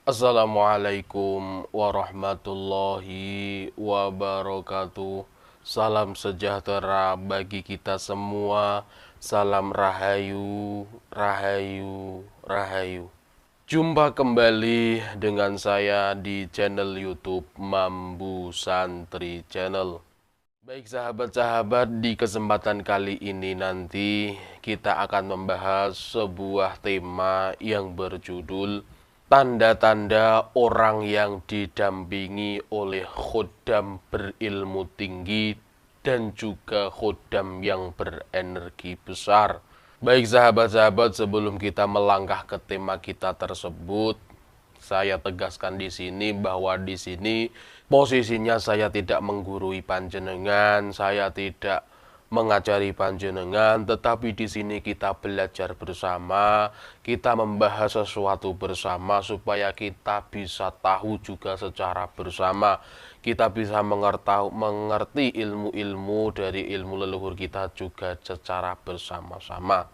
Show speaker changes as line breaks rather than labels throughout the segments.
Assalamualaikum warahmatullahi wabarakatuh. Salam sejahtera bagi kita semua. Salam rahayu, rahayu, rahayu. Jumpa kembali dengan saya di channel YouTube Mambu Santri Channel. Baik sahabat-sahabat, di kesempatan kali ini nanti kita akan membahas sebuah tema yang berjudul tanda-tanda orang yang didampingi oleh khodam berilmu tinggi dan juga khodam yang berenergi besar. Baik sahabat-sahabat, sebelum kita melangkah ke tema kita tersebut, saya tegaskan di sini bahwa di sini posisinya saya tidak menggurui panjenengan, saya tidak mengajari panjenengan, tetapi di sini kita belajar bersama, kita membahas sesuatu bersama supaya kita bisa tahu juga secara bersama. Kita bisa mengerti ilmu-ilmu dari ilmu leluhur kita juga secara bersama-sama.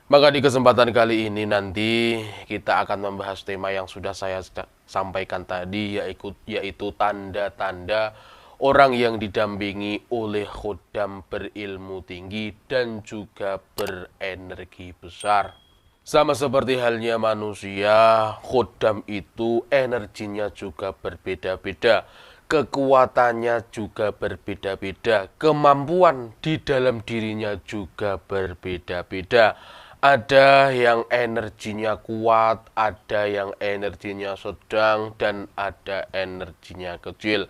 Maka di kesempatan kali ini nanti kita akan membahas tema yang sudah saya sampaikan tadi, yaitu tanda-tanda orang yang didampingi oleh khodam berilmu tinggi dan juga berenergi besar. Sama seperti halnya manusia, khodam itu energinya juga berbeda-beda. Kekuatannya juga berbeda-beda. Kemampuan di dalam dirinya juga berbeda-beda. Ada yang energinya kuat, ada yang energinya sedang, dan ada energinya kecil.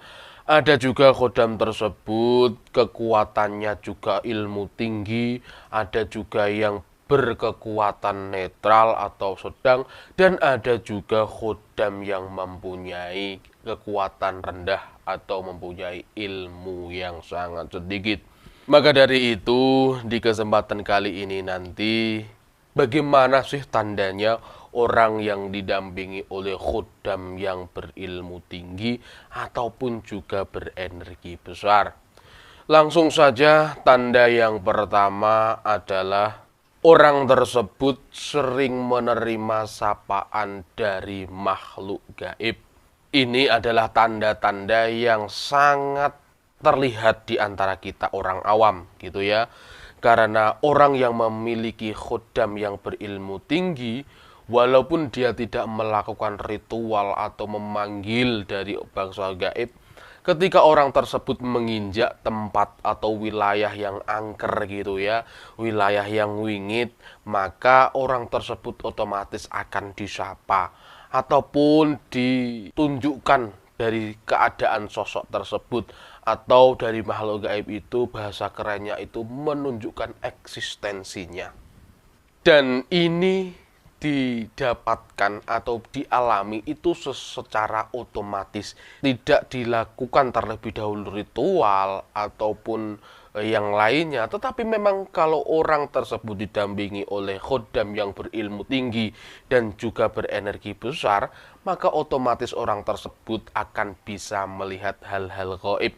Ada juga khodam tersebut, kekuatannya juga ilmu tinggi, ada juga yang berkekuatan netral atau sedang, dan ada juga khodam yang mempunyai kekuatan rendah atau mempunyai ilmu yang sangat sedikit. Maka dari itu, di kesempatan kali ini nanti, bagaimana sih tandanya orang yang didampingi oleh khodam yang berilmu tinggi ataupun juga berenergi besar? Langsung saja, tanda yang pertama adalah orang tersebut sering menerima sapaan dari makhluk gaib. Ini adalah tanda-tanda yang sangat terlihat di antara kita orang awam gitu ya. Karena orang yang memiliki khodam yang berilmu tinggi, walaupun dia tidak melakukan ritual atau memanggil dari bangsa gaib, ketika orang tersebut menginjak tempat atau wilayah yang angker gitu ya, wilayah yang wingit, maka orang tersebut otomatis akan disapa ataupun ditunjukkan dari keadaan sosok tersebut, atau dari makhluk gaib itu bahasa kerennya itu menunjukkan eksistensinya. Dan ini didapatkan atau dialami itu secara otomatis, tidak dilakukan terlebih dahulu ritual ataupun yang lainnya, tetapi memang kalau orang tersebut didampingi oleh khodam yang berilmu tinggi dan juga berenergi besar, maka otomatis orang tersebut akan bisa melihat hal-hal gaib,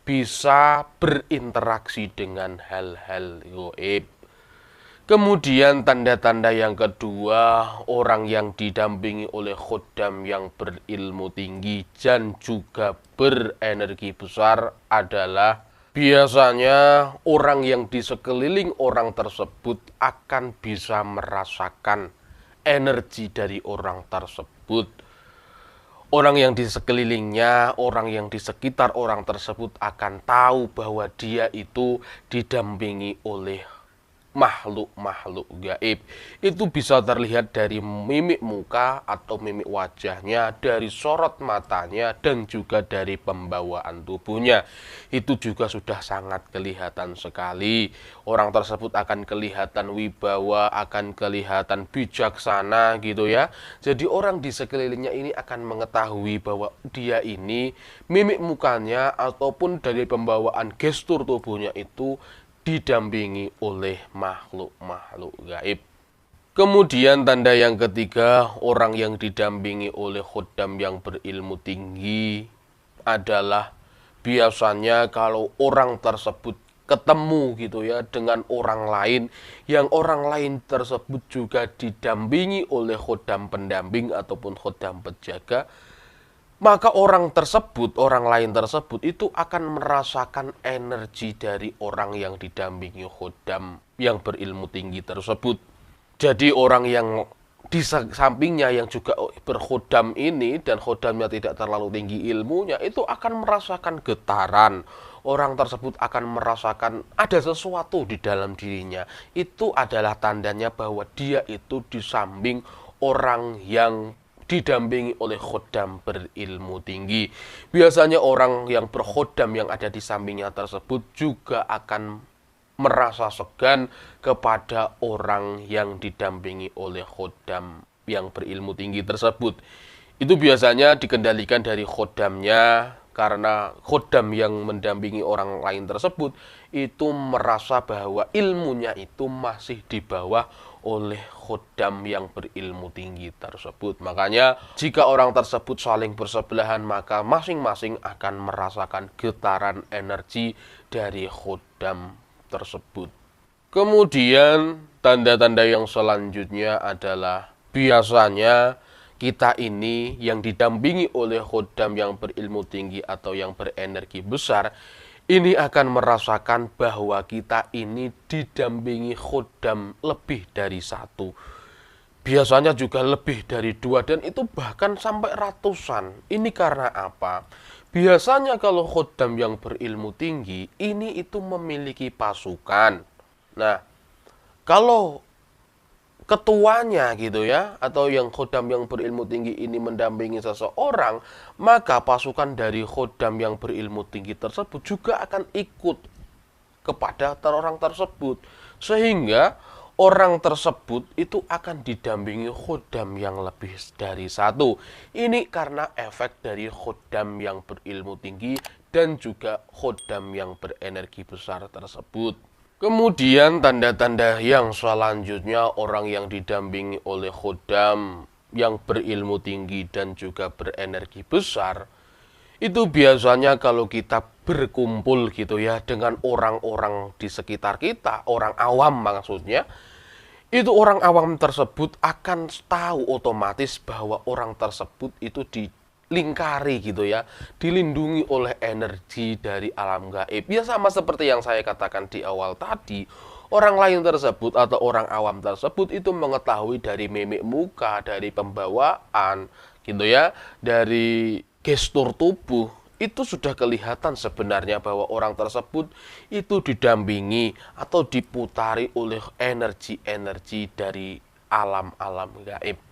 bisa berinteraksi dengan hal-hal gaib. Kemudian tanda-tanda yang kedua, orang yang didampingi oleh khodam yang berilmu tinggi dan juga berenergi besar adalah biasanya orang yang di sekeliling orang tersebut akan bisa merasakan energi dari orang tersebut. Orang yang di sekelilingnya, orang yang di sekitar orang tersebut akan tahu bahwa dia itu didampingi oleh makhluk-makhluk gaib. Itu bisa terlihat dari mimik muka atau mimik wajahnya, dari sorot matanya, dan juga dari pembawaan tubuhnya. Itu juga sudah sangat kelihatan sekali. Orang tersebut akan kelihatan wibawa, akan kelihatan bijaksana gitu ya. Jadi orang di sekelilingnya ini akan mengetahui bahwa dia ini mimik mukanya ataupun dari pembawaan gestur tubuhnya itu didampingi oleh makhluk-makhluk gaib. Kemudian tanda yang ketiga, orang yang didampingi oleh khodam yang berilmu tinggi adalah biasanya kalau orang tersebut ketemu gitu ya dengan orang lain, yang orang lain tersebut juga didampingi oleh khodam pendamping ataupun khodam penjaga, maka orang lain tersebut itu akan merasakan energi dari orang yang didampingi khodam yang berilmu tinggi tersebut. Jadi orang yang di sampingnya yang juga berkhodam ini dan khodamnya tidak terlalu tinggi ilmunya itu akan merasakan getaran. Orang tersebut akan merasakan ada sesuatu di dalam dirinya. Itu adalah tandanya bahwa dia itu di samping orang yang didampingi oleh khodam berilmu tinggi. Biasanya orang yang berkhodam yang ada di sampingnya tersebut juga akan merasa segan kepada orang yang didampingi oleh khodam yang berilmu tinggi tersebut. Itu biasanya dikendalikan dari khodamnya, karena khodam yang mendampingi orang lain tersebut itu merasa bahwa ilmunya itu masih di bawah oleh khodam yang berilmu tinggi tersebut. Makanya jika orang tersebut saling bersebelahan, maka masing-masing akan merasakan getaran energi dari khodam tersebut. Kemudian tanda-tanda yang selanjutnya adalah biasanya kita ini yang didampingi oleh khodam yang berilmu tinggi atau yang berenergi besar, ini akan merasakan bahwa kita ini didampingi khodam lebih dari satu. Biasanya juga lebih dari dua, dan itu bahkan sampai ratusan. Ini karena apa? Biasanya kalau khodam yang berilmu tinggi, ini itu memiliki pasukan. Nah, kalau ketuanya gitu ya, atau yang khodam yang berilmu tinggi ini mendampingi seseorang, maka pasukan dari khodam yang berilmu tinggi tersebut juga akan ikut kepada orang tersebut. Sehingga orang tersebut itu akan didampingi khodam yang lebih dari satu. Ini karena efek dari khodam yang berilmu tinggi dan juga khodam yang berenergi besar tersebut. Kemudian tanda-tanda yang selanjutnya, orang yang didampingi oleh khodam yang berilmu tinggi dan juga berenergi besar, itu biasanya kalau kita berkumpul gitu ya dengan orang-orang di sekitar kita, orang awam maksudnya, itu orang awam tersebut akan tahu otomatis bahwa orang tersebut itu dilingkari gitu ya, dilindungi oleh energi dari alam gaib. Ya sama seperti yang saya katakan di awal tadi, orang lain tersebut atau orang awam tersebut itu mengetahui dari mimik muka, dari pembawaan gitu ya, dari gestur tubuh, itu sudah kelihatan sebenarnya bahwa orang tersebut itu didampingi atau diputari oleh energi-energi dari alam-alam gaib.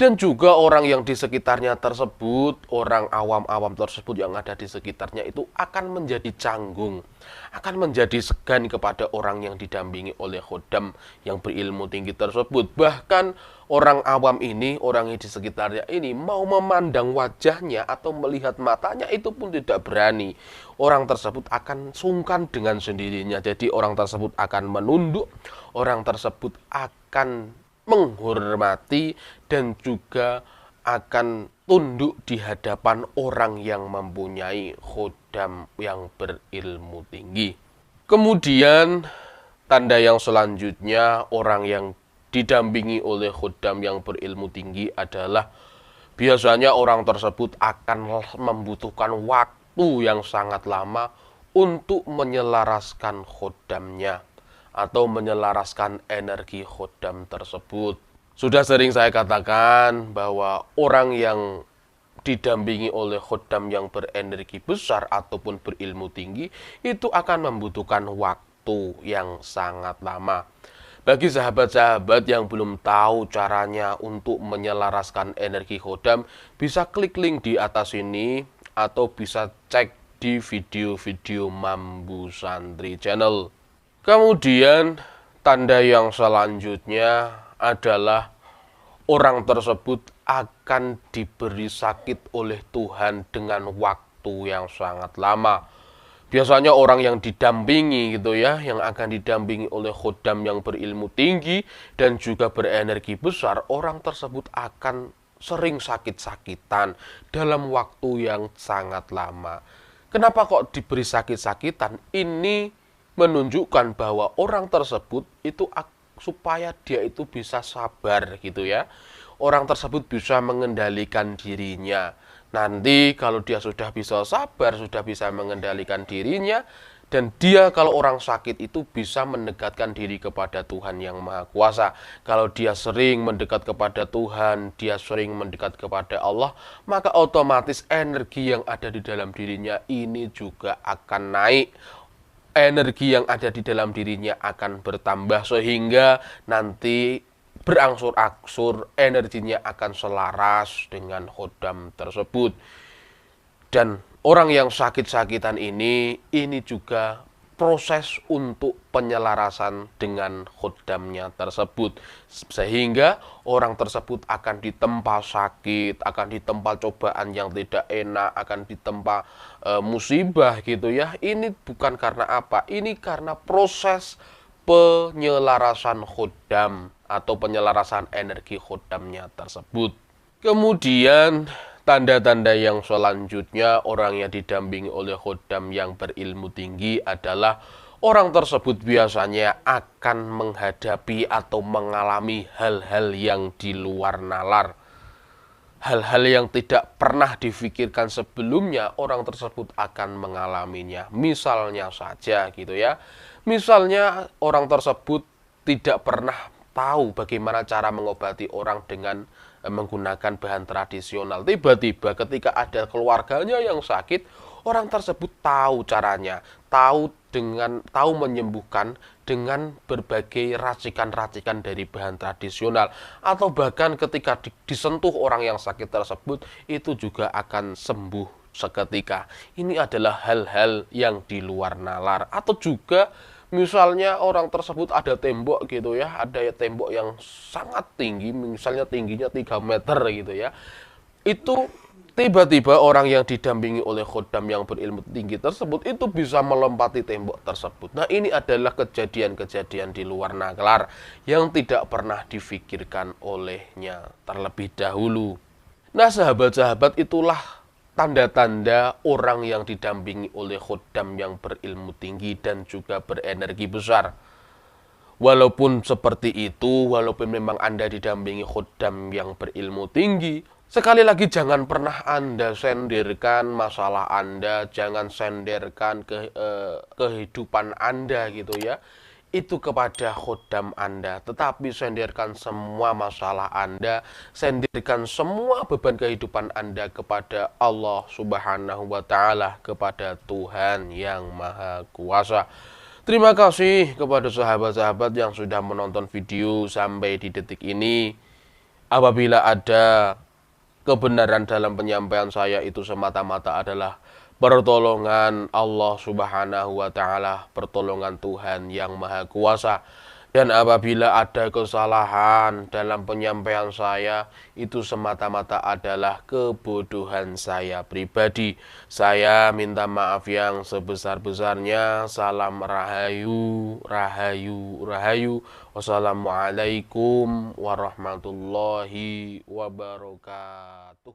Dan juga orang yang di sekitarnya tersebut, orang awam-awam tersebut yang ada di sekitarnya itu akan menjadi canggung, akan menjadi segan kepada orang yang didampingi oleh khodam yang berilmu tinggi tersebut. Bahkan orang awam ini, orang yang di sekitarnya ini mau memandang wajahnya atau melihat matanya itu pun tidak berani. Orang tersebut akan sungkan dengan sendirinya. Jadi orang tersebut akan menunduk, orang tersebut akan menghormati dan juga akan tunduk di hadapan orang yang mempunyai khodam yang berilmu tinggi. Kemudian tanda yang selanjutnya, orang yang didampingi oleh khodam yang berilmu tinggi adalah biasanya orang tersebut akan membutuhkan waktu yang sangat lama untuk menyelaraskan khodamnya atau menyelaraskan energi khodam tersebut. Sudah sering saya katakan bahwa orang yang didampingi oleh khodam yang berenergi besar ataupun berilmu tinggi itu akan membutuhkan waktu yang sangat lama. Bagi sahabat-sahabat yang belum tahu caranya untuk menyelaraskan energi khodam, bisa klik link di atas ini atau bisa cek di video-video Mambu Santri Channel. Kemudian tanda yang selanjutnya adalah orang tersebut akan diberi sakit oleh Tuhan dengan waktu yang sangat lama. Biasanya orang yang didampingi gitu ya, yang akan didampingi oleh khodam yang berilmu tinggi dan juga berenergi besar, orang tersebut akan sering sakit-sakitan dalam waktu yang sangat lama. Kenapa kok diberi sakit-sakitan? Ini menunjukkan bahwa orang tersebut itu supaya dia itu bisa sabar gitu ya. Orang tersebut bisa mengendalikan dirinya. Nanti kalau dia sudah bisa sabar, sudah bisa mengendalikan dirinya, dan dia kalau orang sakit itu bisa mendekatkan diri kepada Tuhan yang Maha Kuasa. Kalau dia sering mendekat kepada Tuhan, dia sering mendekat kepada Allah, maka otomatis energi yang ada di dalam dirinya ini juga akan naik. Energi yang ada di dalam dirinya akan bertambah sehingga nanti berangsur-angsur energinya akan selaras dengan khodam tersebut. Dan orang yang sakit-sakitan ini juga proses untuk penyelarasan dengan khodamnya tersebut. Sehingga orang tersebut akan ditempa sakit, akan ditempa cobaan yang tidak enak, akan ditempa musibah gitu ya. Ini bukan karena apa? Ini karena proses penyelarasan khodam atau penyelarasan energi khodamnya tersebut. Kemudian tanda-tanda yang selanjutnya orang yang didampingi oleh khodam yang berilmu tinggi adalah orang tersebut biasanya akan menghadapi atau mengalami hal-hal yang di luar nalar. Hal-hal yang tidak pernah difikirkan sebelumnya orang tersebut akan mengalaminya. Misalnya saja gitu ya. Misalnya orang tersebut tidak pernah tahu bagaimana cara mengobati orang dengan menggunakan bahan tradisional. Tiba-tiba ketika ada keluarganya yang sakit, orang tersebut tahu caranya, tahu menyembuhkan dengan berbagai racikan-racikan dari bahan tradisional, atau bahkan ketika disentuh orang yang sakit tersebut itu juga akan sembuh seketika. Ini adalah hal-hal yang di luar nalar. Atau juga misalnya orang tersebut ada tembok gitu ya, ada tembok yang sangat tinggi, misalnya tingginya 3 meter gitu ya. Itu tiba-tiba orang yang didampingi oleh khodam yang berilmu tinggi tersebut itu bisa melompati tembok tersebut. Nah, ini adalah kejadian-kejadian di luar nalar yang tidak pernah difikirkan olehnya terlebih dahulu. Nah, sahabat-sahabat, itulah tanda-tanda orang yang didampingi oleh khodam yang berilmu tinggi dan juga berenergi besar. Walaupun seperti itu, walaupun memang Anda didampingi khodam yang berilmu tinggi, sekali lagi jangan pernah Anda sendirkan masalah Anda, jangan sendirkan kehidupan Anda gitu ya. Itu kepada khodam Anda, tetapi sendirkan semua masalah Anda, sendirkan semua beban kehidupan Anda kepada Allah Subhanahu wa Ta'ala, kepada Tuhan yang Maha Kuasa. Terima kasih kepada sahabat-sahabat yang sudah menonton video sampai di detik ini. Apabila ada kebenaran dalam penyampaian saya itu semata-mata adalah pertolongan Allah Subhanahu wa Ta'ala, pertolongan Tuhan yang Maha Kuasa. Dan apabila ada kesalahan dalam penyampaian saya, itu semata-mata adalah kebodohan saya pribadi. Saya minta maaf yang sebesar-besarnya. Salam rahayu, rahayu, rahayu. Wassalamualaikum warahmatullahi wabarakatuh.